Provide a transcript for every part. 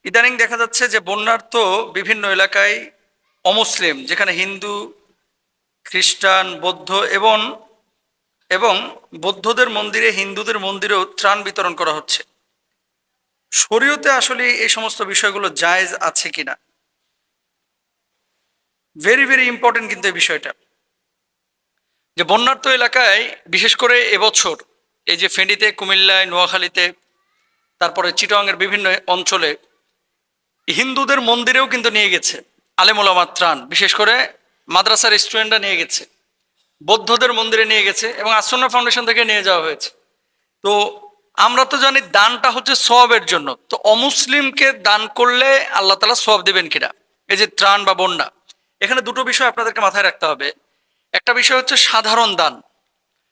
ইদানিং দেখা যাচ্ছে যে বন্যার্ত বিভিন্ন এলাকায় অমুসলিম, যেখানে হিন্দু, খ্রিস্টান, বৌদ্ধ এবং এবং বৌদ্ধদের মন্দিরে, হিন্দুদের মন্দিরেও ত্রাণ বিতরণ করা হচ্ছে। শরীয়তে আসলে এই সমস্ত বিষয়গুলো জায়েজ আছে কিনা, ভেরি ভেরি ইম্পর্টেন্ট কিন্তু এই বিষয়টা। যে বন্যার্ত এলাকায় বিশেষ করে এবছর এই যে ফেনীতে, কুমিল্লায়, নোয়াখালীতে, তারপরে চিটাগাংয়ের বিভিন্ন অঞ্চলে হিন্দুদের মন্দিরেও কিন্তু নিয়ে গেছে আলেম ওলামার ত্রাণ, বিশেষ করে মাদ্রাসার স্টুডেন্টরা নিয়ে গেছে, বৌদ্ধদের মন্দিরে নিয়ে গেছে এবং আসন্না ফাউন্ডেশন থেকে নিয়ে যাওয়া হয়েছে। তো আমরা তো জানি দানটা হচ্ছে সওয়াবের জন্য, তো অমুসলিমকে দান করলে আল্লাহ তাআলা সওয়াব দিবেন কিনা, এই যে ত্রাণ বা বন্যা, এখানে দুটো বিষয় আপনাদেরকে মাথায় রাখতে হবে। একটা বিষয় হচ্ছে সাধারণ দান,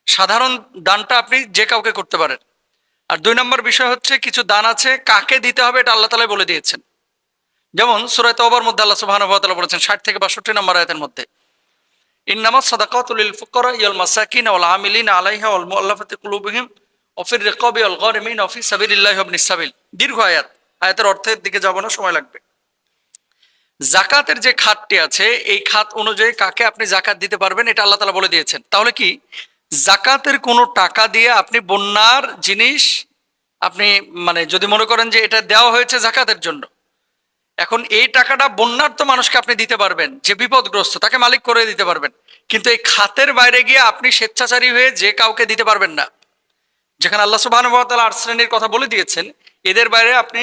সাধারণ দানটা আপনি যে কাউকে করতে পারেন। আর দুই নম্বর বিষয় হচ্ছে কিছু দান আছে কাকে দিতে হবে এটা আল্লাহ তাআলাই বলে দিয়েছেন। যেমন সূরা তাওবার মধ্যে আল্লাহ সুবহানাহু ওয়া তাআলা বলেছেন 60 থেকে 62 নম্বর আয়াতের মধ্যে, ইন্নামাস সাদাকাতু লিল ফুকারা ওয়াল মাসাকিন ওয়াল আমিলিনা আলাইহা ওয়াল মুআল্লাফাতি কুলুবুহুম ওয়া ফির রিকাবি ওয়াল গারিমিন ওয়া ফি সাবিলিল্লাহি ওয়া ইবনিস সাবিল। দীর্ঘ আয়াত, আয়াতের অর্থের দিকে যাব না, সময় লাগবে। জাকাতের যে খাতটি আছে, এই খাত অনুযায়ী কাকে আপনি জাকাত দিতে পারবেন এটা আল্লাহ তাআলা বলে দিয়েছেন। তাহলে কি জাকাতের কোনো টাকা দিয়ে আপনি বন্যার জিনিস আপনি মানে যদি মনে করেন যে এটা দেওয়া হয়েছে জাকাতের জন্য, এখন এই টাকাটা বন্যার্ত মানুষকে আপনি দিতে পারবেন, যে বিপদগ্রস্ত তাকে মালিক করে দিতে পারবেন, কিন্তু এই খাতের বাইরে গিয়ে আপনি স্বেচ্ছাচারী হয়ে যে কাউকে দিতে পারবেন না। যেখানে আল্লাহ সুবহানাহু ওয়া তাআলা 8 শ্রেণীর কথা বলে দিয়েছেন, এদের বাইরে আপনি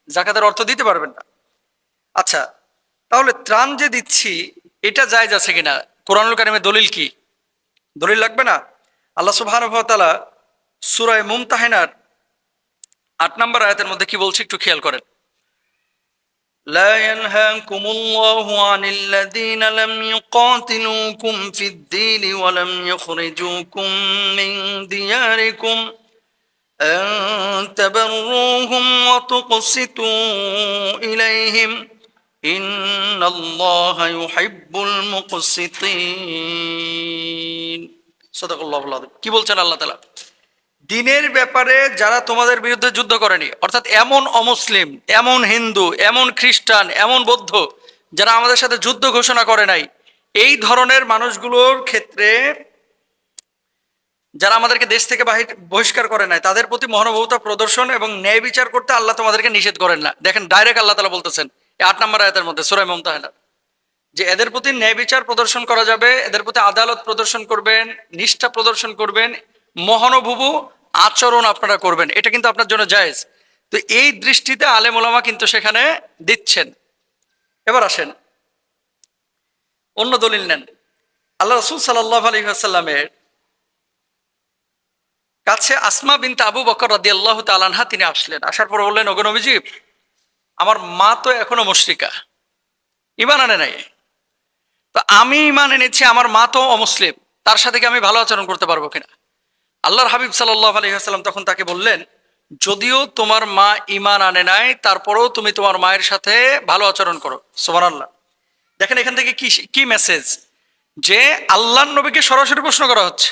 জাকাতের অর্থ দিতে পারবেন না। আচ্ছা, তাহলে ত্রাণ যে দিচ্ছি এটা জায়েজ আছে কিনা, কোরআনুল কারিমে দলিল কি? দলিল লাগবে না? আল্লাহ সুবহানাহু ওয়া তাআলা সূরা মুমতাহিনার 8 নম্বর আয়াতের মধ্যে কি বলছে একটু খেয়াল করেন। لا ينهاكم الله عن الذين لم يقاتلوكم في الدين ولم يخرجوكم من دياركم أن تبروهم وتقسطوا إليهم إن الله يحب المقسطين صدق الله العظيم। কি বলছেন আল্লাহ তাআলা? দিনের ব্যাপারে যারা তোমাদের বিরুদ্ধে যুদ্ধ করেনি, অর্থাৎ এমন অমুসলিম, এমন হিন্দু, এমন খ্রিস্টান, এমন বৌদ্ধ যারা আমাদের সাথে যুদ্ধ ঘোষণা করে নাই, এই ধরনের মানুষগুলোর ক্ষেত্রে যারা আমাদেরকে দেশ থেকে বহিষ্কার করে নাই, তাদের প্রতি মহানুভবতা প্রদর্শন এবং ন্যায় বিচার করতে আল্লাহ তোমাদেরকে নিষেধ করেন না। দেখেন ডাইরেক্ট আল্লাহ তাআলা বলতেছেন এই 8 নম্বর আয়াতের মধ্যে সূরা মুমতাহিনা, যে এদের প্রতি ন্যায় বিচার প্রদর্শন করা যাবে, এদের প্রতি আদালত প্রদর্শন করবেন, নিষ্ঠা প্রদর্শন করবেন, মহানুভব আচরণ আপনারা করবেন, এটা কিন্তু আপনার জন্য জায়েজ। তো এই দৃষ্টিতে আলেম ওলামা কিন্তু সেখানে দিচ্ছেন। এবার আসেন অন্য দলিল নেন। আল্লাহ রাসূল সাল্লাল্লাহু আলাইহি ওয়াসাল্লামের কাছে আসমা বিনতে আবু বকর রাদিয়াল্লাহু তাআলা আনহা তিনি আসলেন। আসার পর বললেন, ওগো নবীজি, আমার মা তো এখনো মুশরিকা, ঈমান আনে নাই, তো আমি ঈমান এনেছি, আমার মা তো অমুসলিম, তার সাথে কি আমি ভালো আচরণ করতে পারবো কিনা? আল্লাহর হাবিব সাল্লাল্লাহু আলাইহি ওয়াসাল্লাম তখন তাকে বললেন, যদিও তোমার মা ঈমান আনে নাই, তারপরেও তুমি তোমার মায়ের সাথে ভালো আচরণ করো। সুবহানাল্লাহ। দেখেন এখান থেকে কি কি মেসেজ, যে আল্লাহর নবীকে সরাসরি প্রশ্ন করা হচ্ছে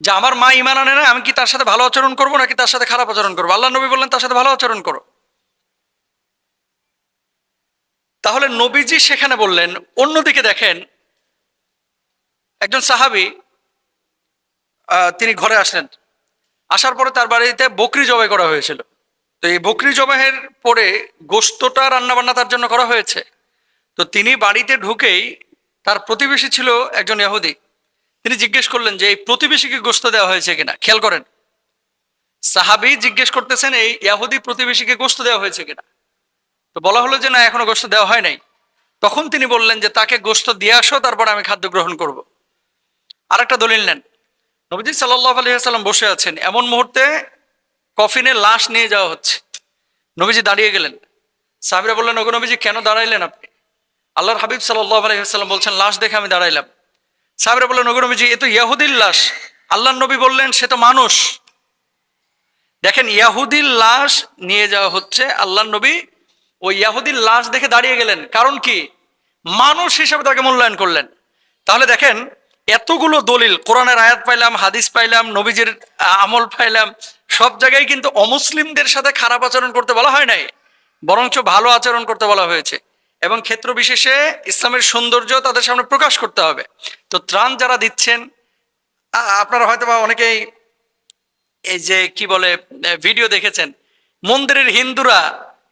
যে আমার মা ঈমান আনে না, আমি কি তার সাথে ভালো আচরণ করবো নাকি তার সাথে খারাপ আচরণ করবো? আল্লাহর নবী বললেন তার সাথে ভালো আচরণ করো। তাহলে নবীজি সেখানে বললেন। অন্যদিকে দেখেন একজন সাহাবী, তিনি ঘরে আসলেন, আসার পরে তার বাড়িতে বকরি জবাই করা হয়েছিল। তো এই বকরি জবাইয়ের পরে গোশতটা রান্না বান্না তার জন্য করা হয়েছে। তো তিনি বাড়িতে ঢুকেই তার প্রতিবেশী ছিল একজন ইহুদি, তিনি জিজ্ঞেস করলেন যে এই প্রতিবেশীকে গোশত দেওয়া হয়েছে কিনা। খেয়াল করেন, সাহাবী জিজ্ঞেস করতেছেন এই ইহুদি প্রতিবেশীকে গোশত দেওয়া হয়েছে কিনা। তো বলা হলো যে না, এখনো গোশত দেওয়া হয় নাই। তখন তিনি বললেন যে তাকে গোশত দিয়ে আসো, তারপর আমি খাদ্য গ্রহণ করব। আরেকটা দলিল নেন। নবীজি সাল্লাল্লাহু আলাইহি ওয়াসাল্লাম বসে আছেন, এমন মুহূর্তে কফিনে লাশ নিয়ে যাওয়া হচ্ছে, নবীজি দাঁড়িয়ে গেলেন। সাহাবীরা বললেন, ওগো নবীজি, কেন দাঁড়াইলেন আপনি? আল্লাহর হাবিব সাল্লাল্লাহু আলাইহি ওয়াসাল্লাম বলছেন, লাশ দেখে আমি দাঁড়াইলাম। সাহাবীরা বললেন, ওগো নবীজি, এ তো ইহুদির লাশ। আল্লাহর নবী বললেন, সে তো মানুষ। দেখেন, ইহুদির লাশ নিয়ে যাওয়া হচ্ছে, আল্লাহর নবী ওই ইহুদির লাশ দেখে দাঁড়িয়ে গেলেন। কারণ কি? মানুষ হিসেবে তাকে মূল্যায়ন করলেন। তাহলে দেখেন, এতগুলো দলিল, কোরআনের আয়াত পাইলাম, হাদিস পাইলাম, নবীজির আমল পাইলাম, সব জায়গায় কিন্তু অমুসলিমদের সাথে খারাপ আচরণ করতে বলা হয় নাই। বরঞ্চ ভালো আচরণ করতে বলা হয়েছে, এবং ক্ষেত্র বিশেষে ইসলামের সৌন্দর্য তাদের সামনে প্রকাশ করতে হবে। তো ত্রাণ যারা দিচ্ছেন, আপনারা হয়তো বা অনেকেই এই যে কি বলে ভিডিও দেখেছেন, মন্দিরের হিন্দুরা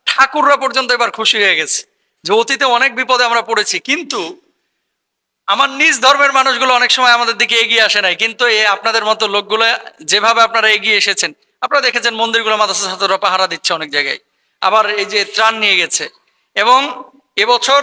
ঠাকুররা পর্যন্ত এবার খুশি হয়ে গেছে যে অতীতে অনেক বিপদে আমরা পড়েছি, কিন্তু আমার নিজ ধর্মের মানুষগুলো অনেক সময় আমাদের দিকে এগিয়ে আসে নাই, কিন্তু এই আপনাদের মতো লোকগুলো যেভাবে আপনারা এগিয়ে এসেছেন, আপনারা দেখেছেন মন্দিরগুলো মাদ্রাসা ছাত্ররা পাহারা দিচ্ছে অনেক জায়গায়, আবার এই যে ত্রাণ নিয়ে গেছে। এবং এবছর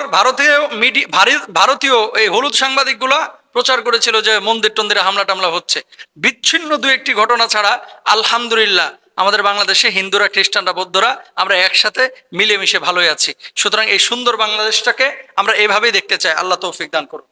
ভারতীয় এই হলুদ সাংবাদিকগুলা প্রচার করেছিল যে মন্দির টন্দিরে হামলা টামলা হচ্ছে। বিচ্ছিন্ন দু একটি ঘটনা ছাড়া আলহামদুলিল্লাহ আমাদের বাংলাদেশে হিন্দুরা, খ্রিস্টানরা, বৌদ্ধরা আমরা একসাথে মিলেমিশে ভালোই আছি। সুতরাং এই সুন্দর বাংলাদেশটাকে আমরা এভাবেই দেখতে চাই। আল্লাহ তৌফিক দান করুন।